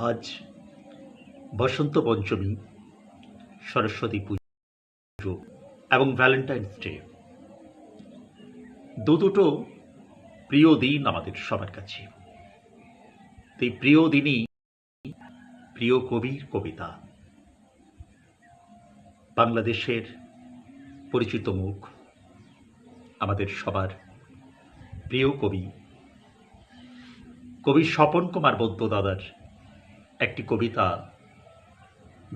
আজ বসন্ত পঞ্চমী, সরস্বতী পুজো এবং Valentine's day. দুটো প্রিয় দিন আমাদের সবার কাছে। এই প্রিয় দিনই প্রিয় কবির কবিতা। বাংলাদেশের পরিচিত মুখ, আমাদের সবার প্রিয় কবি স্বপন কুমার বৈদ্য দাদার একটি কবিতা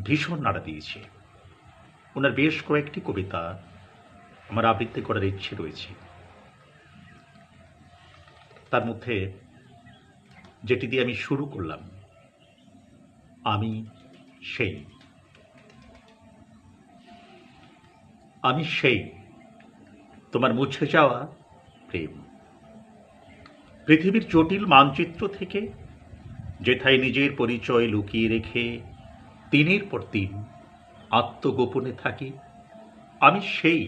ভীষণ নাড়া দিয়েছে। ওনার বেশ কয়েকটি কবিতা আমার আবৃত্তি করার ইচ্ছে রয়েছে। তার মধ্যে যেটি দিয়ে আমি শুরু করলাম, আমি সেই তোমার মুছে যাওয়া প্রেম। পৃথিবীর জটিল মানচিত্র থেকে যেথায় নিজের পরিচয় লুকিয়ে রেখে দিনের পর দিন আত্মগোপনে থাকি, আমি সেই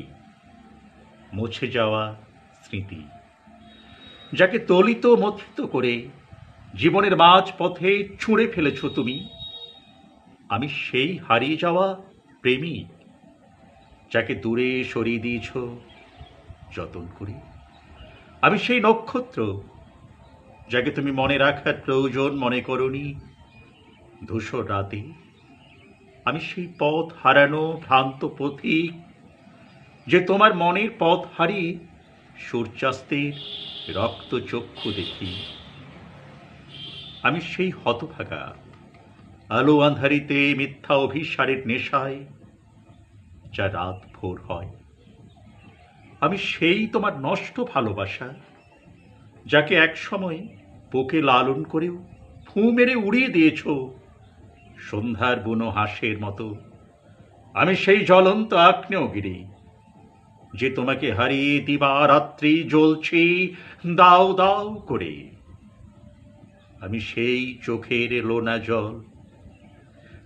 মুছে যাওয়া স্মৃতি, যাকে তলিত মথিত করে জীবনের মাঝ পথে ছুঁড়ে ফেলেছ তুমি। আমি সেই হারিয়ে যাওয়া প্রেমিক, যাকে দূরে সরিয়ে দিয়েছ যতন করে। আমি সেই নক্ষত্র, যাকে তুমি মনে রাখার প্রয়োজন মনে করনি ধূসর রাতে। আমি সেই পথ হারানো ভ্রান্ত পথিক, যে তোমার মনের পথ হারিয়ে সূর্যাস্তের রক্তচক্ষু দেখি। আমি সেই হতভাগা, আলো আঁধারিতে মিথ্যা অভিসারের নেশায় যা রাত ভোর হয়। আমি সেই তোমার নষ্ট ভালোবাসা, যাকে একসময় বুকে লালন করেও ফু মেরে উড়িয়ে দিয়েছ সন্ধ্যার বুনো হাঁসের মতো। আমি সেই জ্বলন্ত আগ্নেয়গিরি, যে তোমাকে হারিয়ে দিবারাত্রি জ্বলছে দাও দাও করে। আমি সেই চোখের লোনা জল,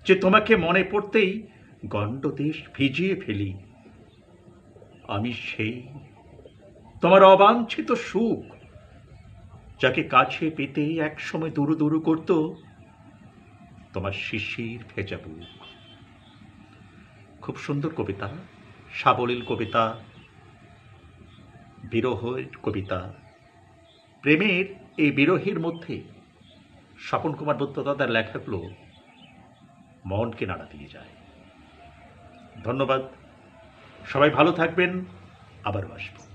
যে তোমাকে মনে পড়তেই গণ্ডদেশ ভিজিয়ে ফেলি। আমি সেই তোমার অবাঞ্ছিত সুখ, যাকে কাছে পেতে একসময় দুরু দুরু করত তোমার শিশির ভেজা বুক। খুব সুন্দর কবিতা, সাবলীল কবিতা, বিরহের কবিতা। প্রেমের এই বিরহের মধ্যে স্বপন কুমার বৈদ্য দাদার লেখাগুলো মনকে নাড়া দিয়ে যায়। ধন্যবাদ, সবাই ভালো থাকবেন, আবারও আসবো।